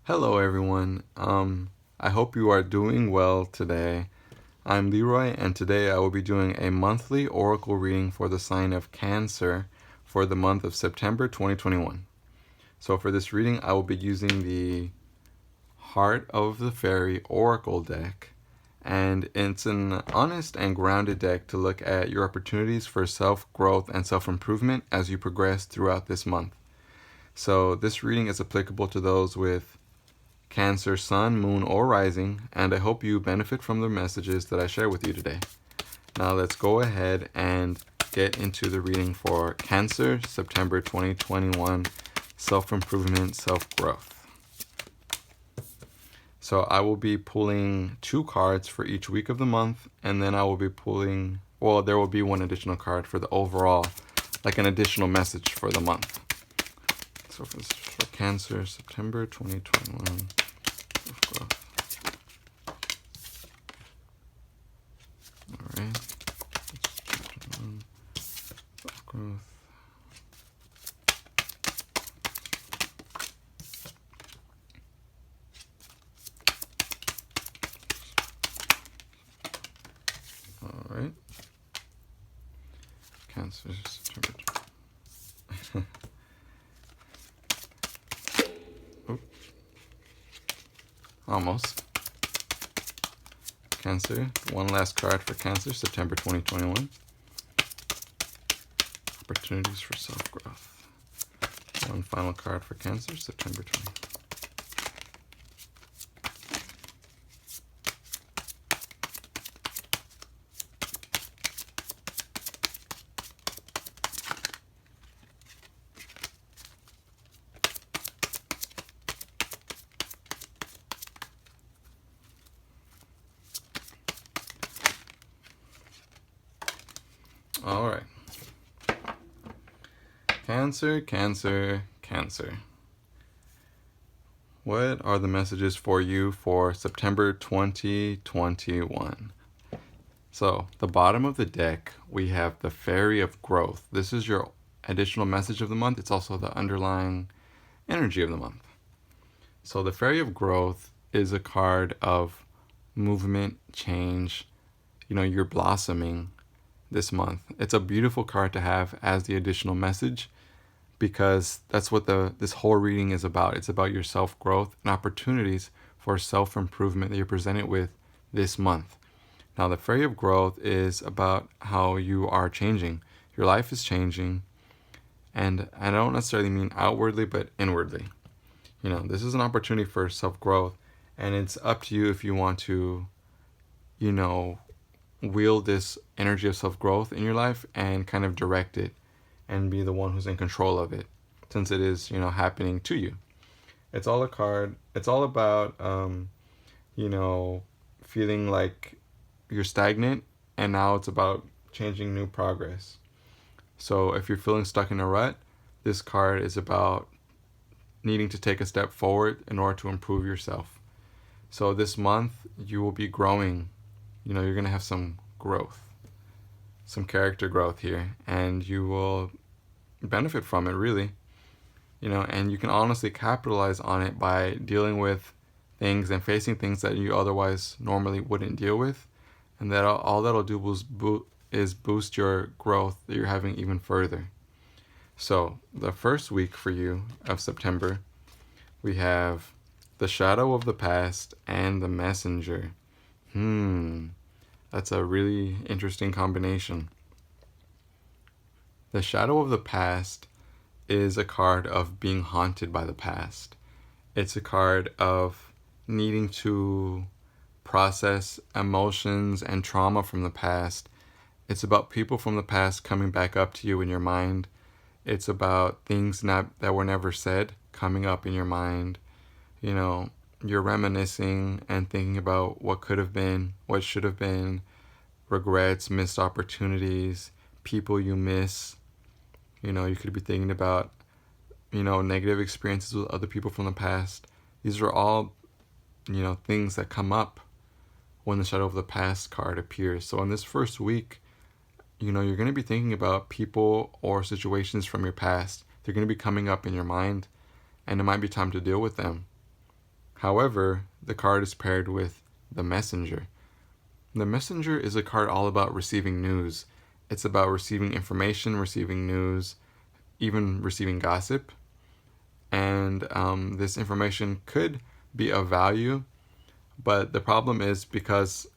Hello, everyone. I hope you are doing well today. I'm Leroy, and today I will be doing a monthly oracle reading for the sign of Cancer for the month of September 2021. So, for this reading, I will be using the Heart of the Fairy Oracle deck, and it's an honest and grounded deck to look at your opportunities for self growth and self improvement as you progress throughout this month. So, this reading is applicable to those with Cancer, Sun, Moon, or Rising, and I hope you benefit from the messages that I share with you today. Now let's go ahead and get into the reading for Cancer, September 2021, self-improvement, self-growth. So I will be pulling 2 cards for each week of the month, and then I will be pulling, there will be one additional card for the overall, like an additional message for the month. So for Cancer, September 2021. Alright. Growth. Alright. Cancer, September. Oh. Almost. Cancer. One last card for Cancer, September 2021. Opportunities for self-growth. One final card for Cancer, September 20. All right. Cancer, Cancer, Cancer. What are the messages for you for September 2021? So, the bottom of the deck, we have the Fairy of Growth. This is your additional message of the month. It's also the underlying energy of the month. So, the Fairy of Growth is a card of movement, change. You're blossoming this month. It's a beautiful card to have as the additional message because that's what this whole reading is about. It's about your self-growth and opportunities for self-improvement that you're presented with this month. Now, the Fairy of Growth is about how you are changing. Your life is changing, and I don't necessarily mean outwardly, but inwardly. This is an opportunity for self-growth, and it's up to you if you want to, wield this energy of self-growth in your life and kind of direct it and be the one who's in control of it, since it is, happening to you. It's all a card. It's all about, feeling like you're stagnant, and now it's about changing new progress. So if you're feeling stuck in a rut, this card is about needing to take a step forward in order to improve yourself. So this month, you will be growing. You're going to have some growth, some character growth here, and you will benefit from it, really. And you can honestly capitalize on it by dealing with things and facing things that you otherwise normally wouldn't deal with. And that all that'll do is boost your growth that you're having even further. So the first week for you of September, we have the Shadow of the Past and the Messenger. That's a really interesting combination. The Shadow of the Past is a card of being haunted by the past. It's a card of needing to process emotions and trauma from the past. It's about people from the past coming back up to you in your mind. It's about things that were never said coming up in your mind. You're reminiscing and thinking about what could have been, what should have been, regrets, missed opportunities, people you miss. You could be thinking about, negative experiences with other people from the past. These are all, things that come up when the Shadow of the Past card appears. So in this first week, you're going to be thinking about people or situations from your past. They're going to be coming up in your mind, and it might be time to deal with them. However, the card is paired with the Messenger. The Messenger is a card all about receiving news. It's about receiving information, receiving news, even receiving gossip. And this information could be of value, but the problem is that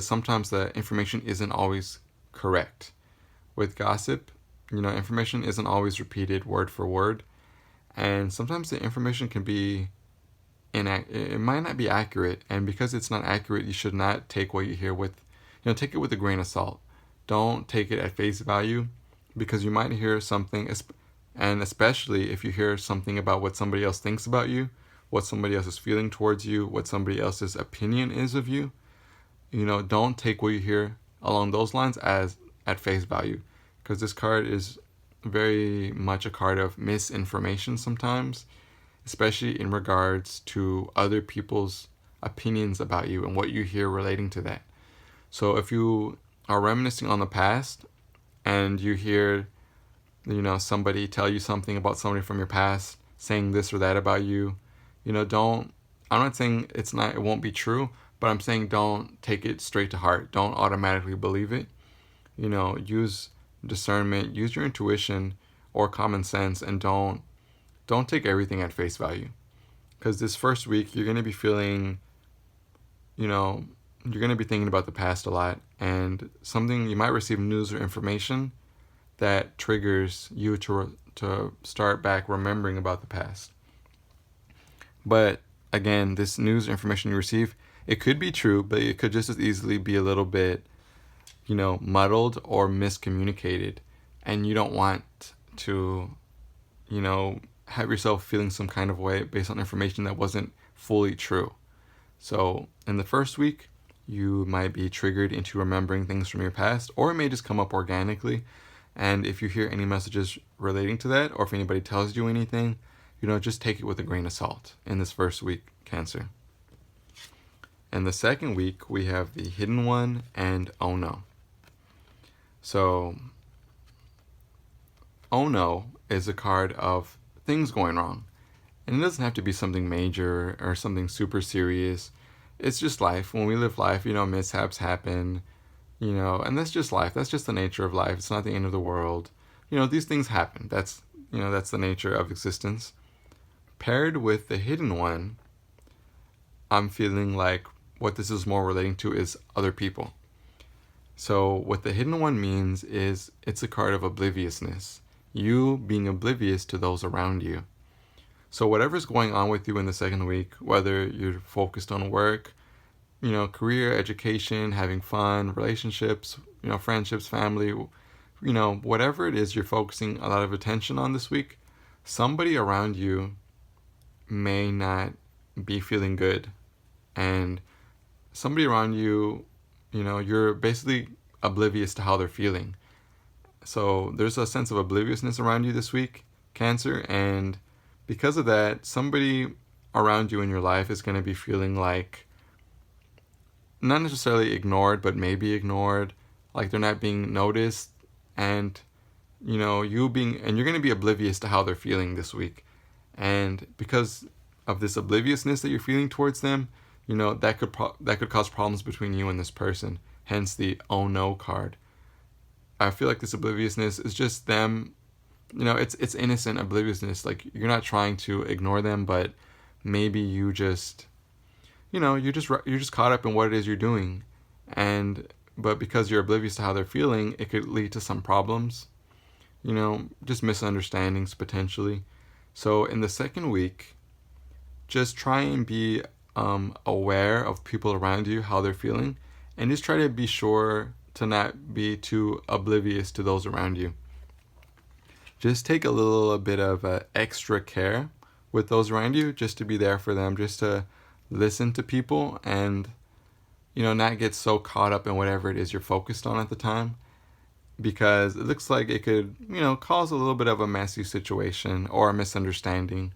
sometimes the information isn't always correct. With gossip, information isn't always repeated word for word, and sometimes the information can be it might not be accurate, and because it's not accurate, you should not take what you hear take it with a grain of salt. Don't take it at face value, because you might hear something, and especially if you hear something about what somebody else thinks about you, what somebody else is feeling towards you, what somebody else's opinion is of you. Don't take what you hear along those lines as at face value, because this card is very much a card of misinformation sometimes, especially in regards to other people's opinions about you and what you hear relating to that. So if you are reminiscing on the past and you hear, somebody tell you something about somebody from your past, saying this or that about you, I'm not saying it won't be true, but I'm saying don't take it straight to heart. Don't automatically believe it. Use discernment, use your intuition or common sense, and don't take everything at face value. Because this first week, you're going to be feeling, you're going to be thinking about the past a lot, and you might receive news or information that triggers you to start back remembering about the past. But again, this news or information you receive, it could be true, but it could just as easily be a little bit, muddled or miscommunicated, and you don't want to, have yourself feeling some kind of way based on information that wasn't fully true. So in the first week, you might be triggered into remembering things from your past, or it may just come up organically. And if you hear any messages relating to that, or if anybody tells you anything, just take it with a grain of salt in this first week, Cancer. In the second week, we have the Hidden One and Oh No. So, Oh No is a card of things going wrong. And it doesn't have to be something major or something super serious. It's just life. When we live life, mishaps happen, and that's just life. That's just the nature of life. It's not the end of the world. These things happen. That's the nature of existence. Paired with the Hidden One, I'm feeling like what this is more relating to is other people. So what the Hidden One means is it's a card of obliviousness. You being oblivious to those around you. So whatever's going on with you in the second week, whether you're focused on work, career, education, having fun, relationships, friendships, family, whatever it is you're focusing a lot of attention on this week, somebody around you may not be feeling good. And somebody around you, you're basically oblivious to how they're feeling. So there's a sense of obliviousness around you this week, Cancer, and because of that, somebody around you in your life is going to be feeling like not necessarily ignored, but maybe ignored, like they're not being noticed, and you're going to be oblivious to how they're feeling this week. And because of this obliviousness that you're feeling towards them, that could cause problems between you and this person. Hence the Oh No card. I feel like this obliviousness is just them. It's innocent obliviousness. Like you're not trying to ignore them, but maybe you just, you're just caught up in what it is you're doing, but because you're oblivious to how they're feeling, it could lead to some problems. Just misunderstandings potentially. So in the second week, just try and be aware of people around you, how they're feeling, and just try to be sure to not be too oblivious to those around you. Just take a little bit of extra care with those around you, just to be there for them, just to listen to people and, not get so caught up in whatever it is you're focused on at the time, because it looks like it could, cause a little bit of a messy situation or a misunderstanding,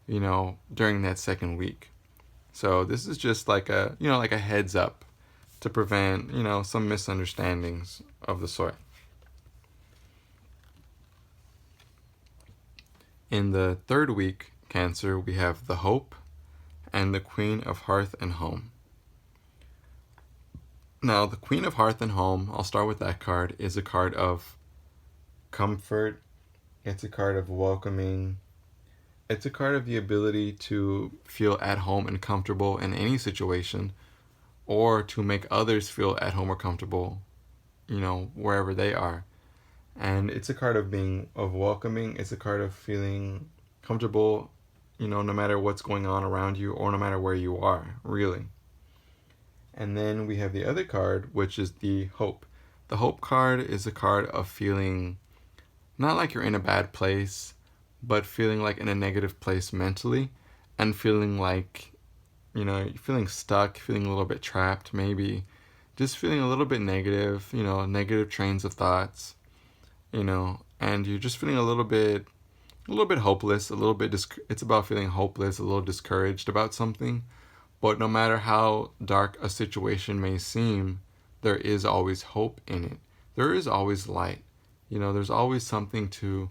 during that second week. So this is just like a heads up to prevent, some misunderstandings of the sort. In the third week, Cancer, we have the Hope and the Queen of Hearth and Home. Now, the Queen of Hearth and Home, I'll start with that card, is a card of comfort. It's a card of welcoming. It's a card of the ability to feel at home and comfortable in any situation, or to make others feel at home or comfortable, wherever they are. And it's a card of welcoming. It's a card of feeling comfortable, no matter what's going on around you or no matter where you are, really. And then we have the other card, which is the Hope. The Hope card is a card of feeling not like you're in a bad place, but feeling like in a negative place mentally, and feeling like, feeling stuck, feeling a little bit trapped, maybe just feeling a little bit negative, negative trains of thoughts, and you're just feeling a little bit hopeless, it's about feeling hopeless, a little discouraged about something. But no matter how dark a situation may seem, there is always hope in it. There is always light. There's always something to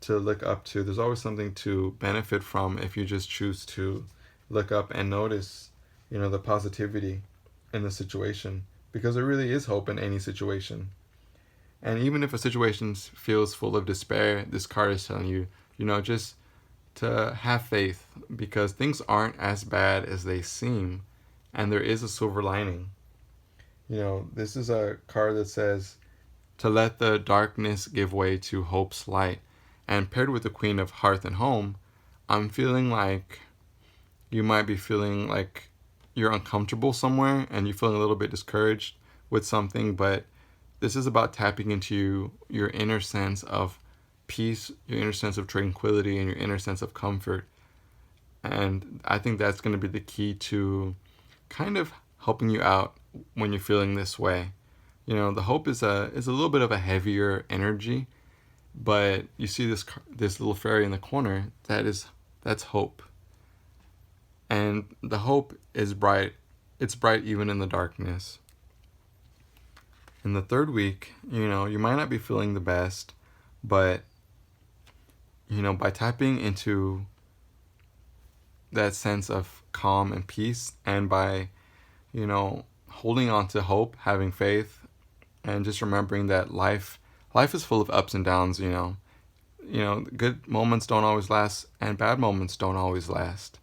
look up to. There's always something to benefit from if you just choose to look up and notice, the positivity in the situation. Because there really is hope in any situation. And even if a situation feels full of despair, this card is telling you, just to have faith, because things aren't as bad as they seem, and there is a silver lining. This is a card that says to let the darkness give way to hope's light. And paired with the Queen of Hearth and Home, I'm feeling like you might be feeling like you're uncomfortable somewhere and you're feeling a little bit discouraged with something, but this is about tapping into your inner sense of peace, your inner sense of tranquility, and your inner sense of comfort. And I think that's going to be the key to kind of helping you out when you're feeling this way. The Hope is a little bit of a heavier energy, but you see this little fairy in the corner, that's hope. And the hope is bright. It's bright even in the darkness. In the third week, you might not be feeling the best, but by tapping into that sense of calm and peace, and by holding on to hope, having faith, and just remembering that life is full of ups and downs. Good moments don't always last, and bad moments don't always last.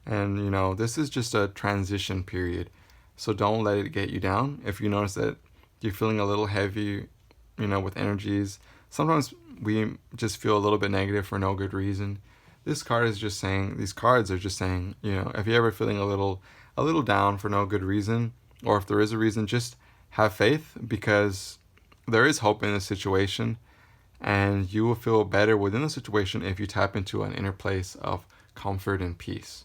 And this is just a transition period, so don't let it get you down. If you notice that you're feeling a little heavy, with energies, sometimes we just feel a little bit negative for no good reason. These cards are just saying, if you're ever feeling a little down for no good reason, or if there is a reason, just have faith, because there is hope in the situation, and you will feel better within the situation if you tap into an inner place of comfort and peace.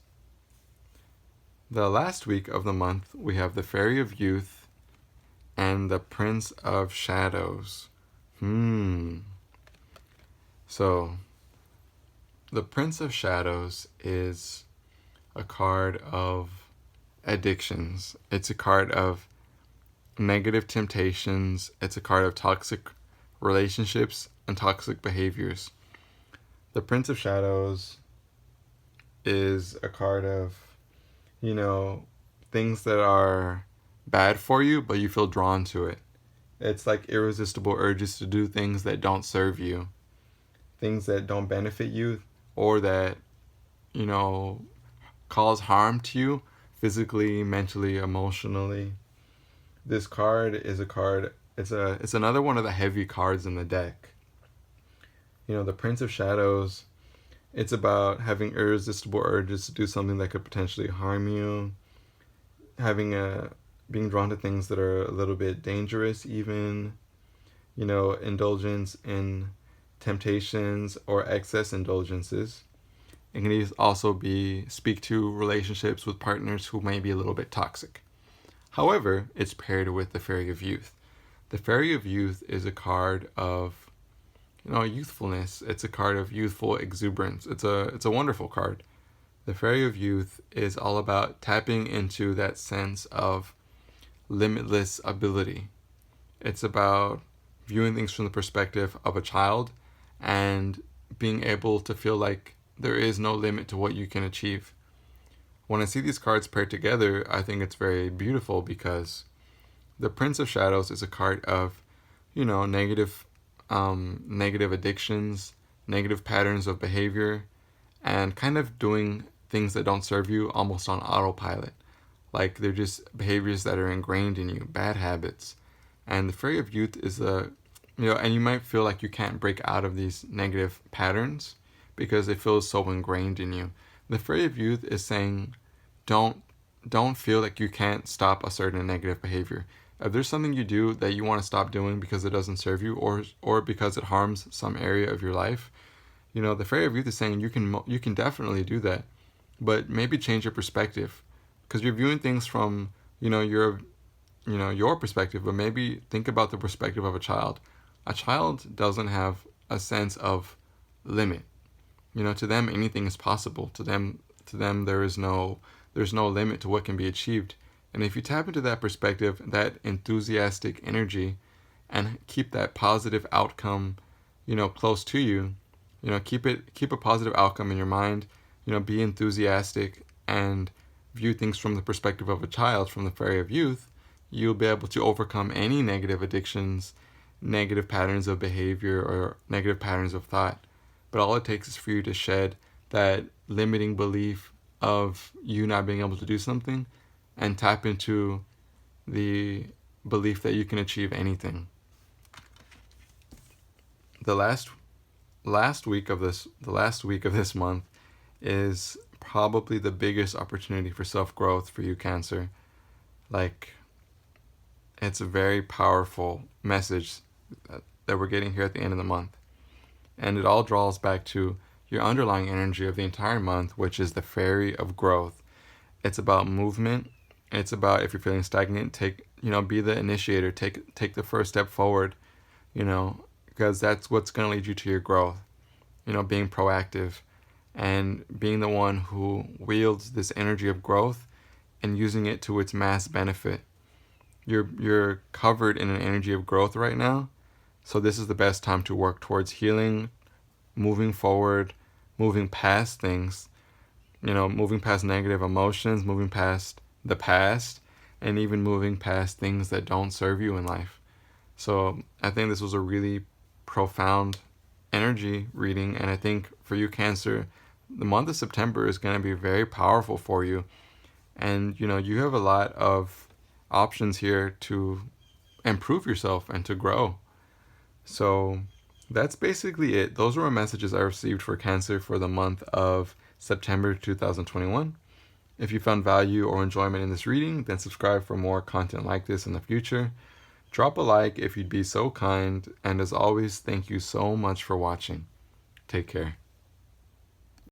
The last week of the month, we have the Fairy of Youth and the Prince of Shadows. So, the Prince of Shadows is a card of addictions. It's a card of negative temptations. It's a card of toxic relationships and toxic behaviors. The Prince of Shadows is a card of, things that are bad for you, but you feel drawn to it. It's like irresistible urges to do things that don't serve you, things that don't benefit you, or that, cause harm to you physically, mentally, emotionally. This card is it's another one of the heavy cards in the deck. The Prince of Shadows, it's about having irresistible urges to do something that could potentially harm you, being drawn to things that are a little bit dangerous even, indulgence in temptations or excess indulgences. It can also speak to relationships with partners who may be a little bit toxic. However, it's paired with the Fairy of Youth. The Fairy of Youth is a card of, youthfulness. It's a card of youthful exuberance. It's a wonderful card. The Fairy of Youth is all about tapping into that sense of limitless ability. It's about viewing things from the perspective of a child and being able to feel like there is no limit to what you can achieve. when I see these cards paired together, I think it's very beautiful because the Prince of Shadows is a card of, negative addictions, negative patterns of behavior, and kind of doing things that don't serve you almost on autopilot. Like they're just behaviors that are ingrained in you, bad habits. And the Fairy of Youth is and you might feel like you can't break out of these negative patterns because it feels so ingrained in you. The Fairy of Youth is saying, don't feel like you can't stop a certain negative behavior. If there's something you do that you want to stop doing because it doesn't serve you or because it harms some area of your life, the Fairy of Youth is saying you can definitely do that, but maybe change your perspective, because you're viewing things from your perspective, but maybe think about the perspective of a child. A child doesn't have a sense of limit. To them anything is possible. To them there's no limit to what can be achieved. And if you tap into that perspective, that enthusiastic energy, and keep that positive outcome, close to you, keep a positive outcome in your mind, be enthusiastic and view things from the perspective of a child, from the Fairy of Youth, you'll be able to overcome any negative addictions, negative patterns of behavior, or negative patterns of thought. But all it takes is for you to shed that limiting belief of you not being able to do something and tap into the belief that you can achieve anything. The last week of this month is probably the biggest opportunity for self-growth for you, Cancer. Like, it's a very powerful message that we're getting here at the end of the month. And it all draws back to your underlying energy of the entire month, which is the Fairy of Growth. It's about movement. It's about, if you're feeling stagnant, be the initiator, take the first step forward, because that's what's going to lead you to your growth. Being proactive and being the one who wields this energy of growth and using it to its mass benefit. You're covered in an energy of growth right now, so this is the best time to work towards healing, moving forward, moving past things, moving past negative emotions, moving past the past, and even moving past things that don't serve you in life. So I think this was a really profound energy reading, and I think for you, Cancer, the month of September is going to be very powerful for you. And you have a lot of options here to improve yourself and to grow. So that's basically it. Those were my messages I received for Cancer for the month of September 2021. If you found value or enjoyment in this reading, then subscribe for more content like this in the future. Drop a like if you'd be so kind, and as always, thank you so much for watching. Take care.